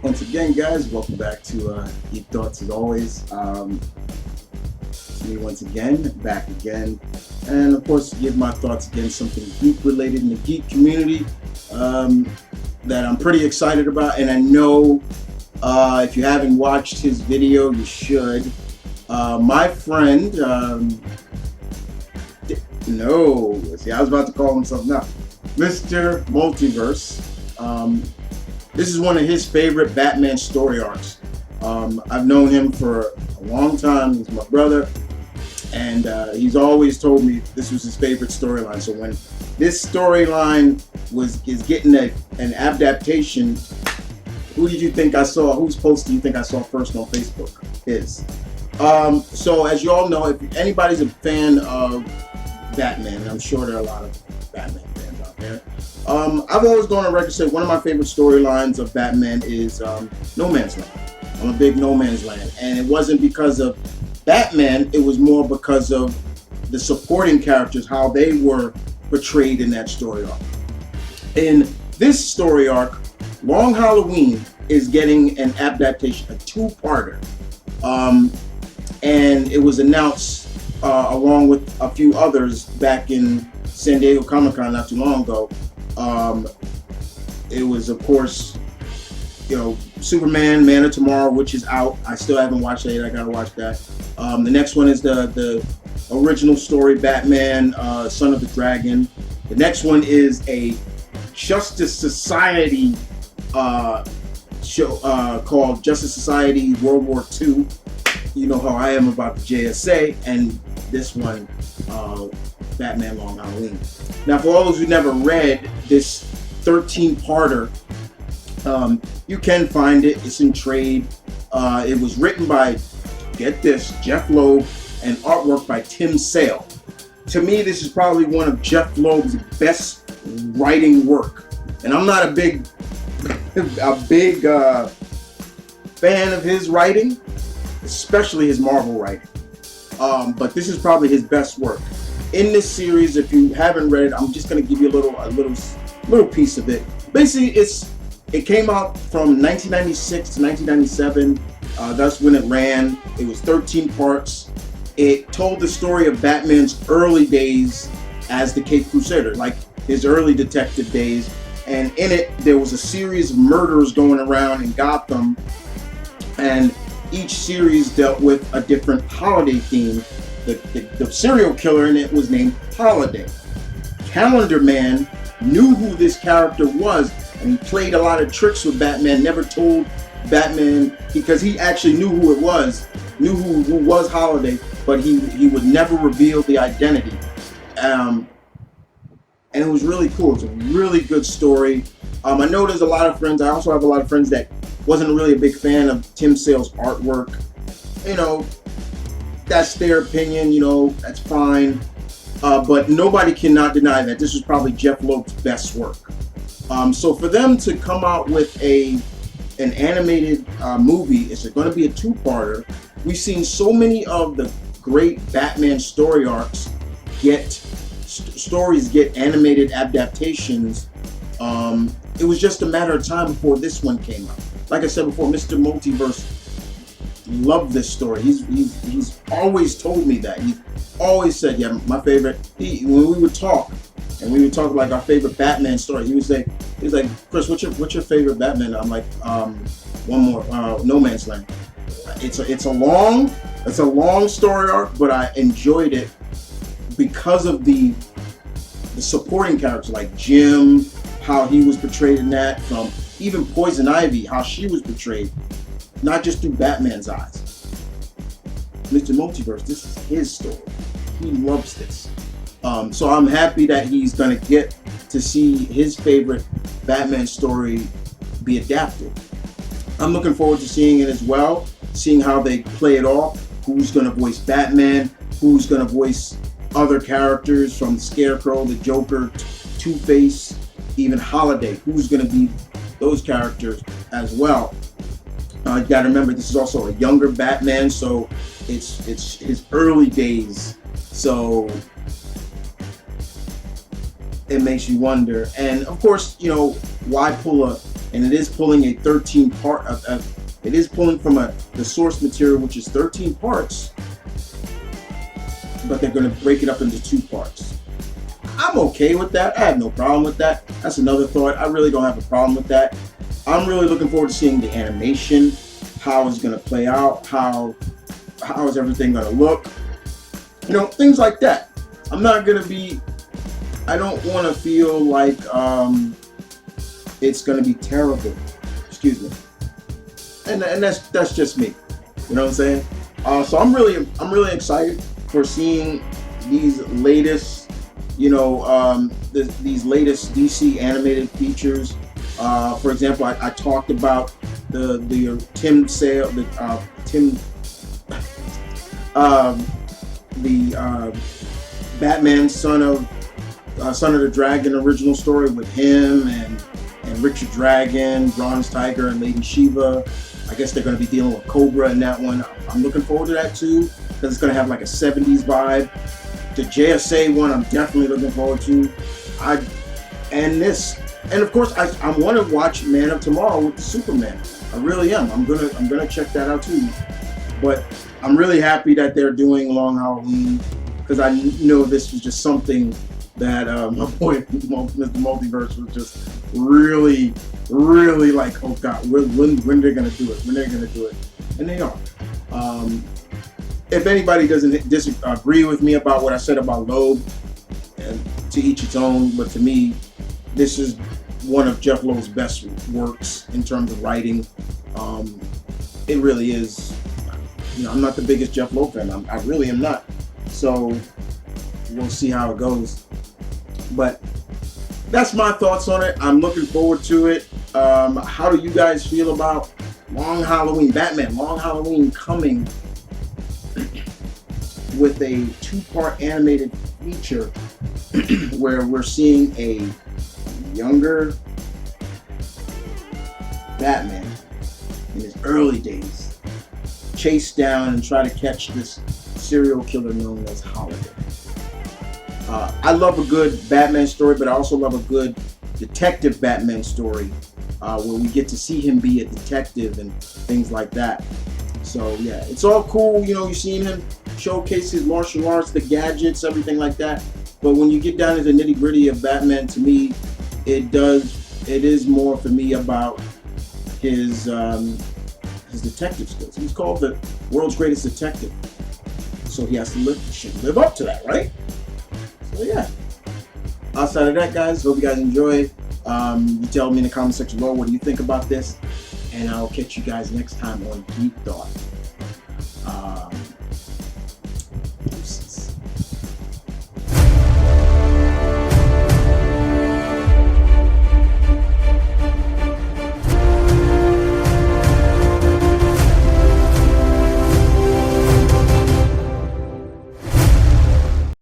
Once again, guys, welcome back to Geek Thoughts as always. It's me once again, back again. And of course, give my thoughts again, something geek related in the geek community that I'm pretty excited about. And I know if you haven't watched his video, you should. My friend, no, see, I was about to call him something else. Mr. Multiverse. This is one of his favorite Batman story arcs. I've known him for a long time. He's my brother, and he's always told me this was his favorite storyline. So when this storyline is getting an adaptation, who did you think I saw? Whose post do you think I saw first on Facebook? His. So as you all know, if anybody's a fan of Batman, I'm sure there are a lot of Batman fans out there. I've always gone on record to say one of my favorite storylines of Batman is No Man's Land. I'm a big No Man's Land, and it wasn't because of Batman, it was more because of the supporting characters, how they were portrayed in that story arc. In this story arc, Long Halloween is getting an adaptation, a two-parter, and it was announced along with a few others back in San Diego Comic-Con not too long ago. It was, of course, Superman, Man of Tomorrow, which is out. I still haven't watched that yet. I gotta watch that. The next one is the original story, Batman, Son of the Dragon. The next one is a Justice Society show called Justice Society World War II. You know how I am about the JSA, and this one, Batman Long Halloween. Now, for all those who never read this 13-parter, you can find it. It's in trade. It was written by, get this, Jeff Loeb, and artwork by Tim Sale. To me, this is probably one of Jeff Loeb's best writing work. And I'm not a big fan of his writing, especially his Marvel writing. But this is probably his best work. In this series, if you haven't read it, I'm just going to give you a little piece of it. Basically, it came out from 1996 to 1997. That's when it ran. It was 13 parts. It told the story of Batman's early days as the Caped Crusader, like his early detective days. And in it, there was a series of murders going around in Gotham, and each series dealt with a different holiday theme. The serial killer in it was named Holiday. Calendar Man knew who this character was, and he played a lot of tricks with Batman, never told Batman, because he actually knew who it was, knew who was Holiday, but he would never reveal the identity. And it was really cool. It's a really good story. I know there's a lot of friends, I also have a lot of friends that wasn't really a big fan of Tim Sale's artwork. That's their opinion, that's fine. But nobody cannot deny that this was probably Jeff Loeb's best work. So for them to come out with an animated movie, it's going to be a two-parter. We've seen so many of the great Batman story arcs stories get animated adaptations. It was just a matter of time before this one came out. Like I said before, Mr. Multiverse loved this story. He's always told me that. He's always said, yeah, my favorite. When we would talk, and we would talk like our favorite Batman story, he was like, Chris, what's your favorite Batman? I'm like, one more, No Man's Land. It's a long story arc, but I enjoyed it because of the supporting characters like Jim, how he was portrayed in that, from even Poison Ivy, how she was portrayed, not just through Batman's eyes. Mr. Multiverse, this is his story. He loves this. So I'm happy that he's going to get to see his favorite Batman story be adapted. I'm looking forward to seeing it as well, seeing how they play it off, who's going to voice Batman, who's going to voice other characters from Scarecrow, the Joker, Two-Face, even Holiday, who's going to be those characters as well. You got to remember, this is also a younger Batman, so it's his early days. So it makes you wonder. And of course, why pull and it is pulling a 13 part. It is pulling from the source material, which is 13 parts, but they're going to break it up into 2 parts. I'm okay with that. I have no problem with that. That's another thought. I really don't have a problem with that. I'm really looking forward to seeing the animation, how it's going to play out, how is everything going to look, you know, things like that. I'm not going to be, I don't want to feel like it's going to be terrible. Excuse me. And that's just me. You know what I'm saying? So I'm really excited for seeing these latest, you know, these latest DC animated features. For example, I talked about the Tim Sale, the Batman Son of the Dragon original story with him and Richard Dragon, Bronze Tiger, and Lady Shiva. I guess they're going to be dealing with Cobra in that one. I'm looking forward to that too, because it's going to have like a 70s vibe. The JSA one, I'm definitely looking forward to. And of course, I want to watch Man of Tomorrow with the Superman. I really am. I'm gonna check that out too. But I'm really happy that they're doing Long Halloween, because I know this was just something that my boy Mr. Multiverse was just really like, oh God, when they're gonna do it? When they're gonna do it? And they are. If anybody doesn't disagree with me about what I said about Loeb, and to each its own, but to me, this is one of Jeff Loeb's best works in terms of writing. It really is. You know, I'm not the biggest Jeff Loeb fan. I really am not. So we'll see how it goes. But that's my thoughts on it. I'm looking forward to it. How do you guys feel about Long Halloween, Batman Long Halloween coming with a 2-part animated feature where we're seeing a younger Batman in his early days chase down and try to catch this serial killer known as Holiday. I love a good Batman story, but I also love a good detective Batman story where we get to see him be a detective and things like that. So yeah, it's all cool. You know, you're seeing him showcase his martial arts, the gadgets, everything like that. But when you get down to the nitty gritty of Batman, to me, it is more for me about his detective skills. He's called the world's greatest detective, so he should live up to that, right? So yeah. Outside of that, guys, hope you guys enjoy. You tell me in the comment section below what do you think about this, and I'll catch you guys next time on Geek Thought.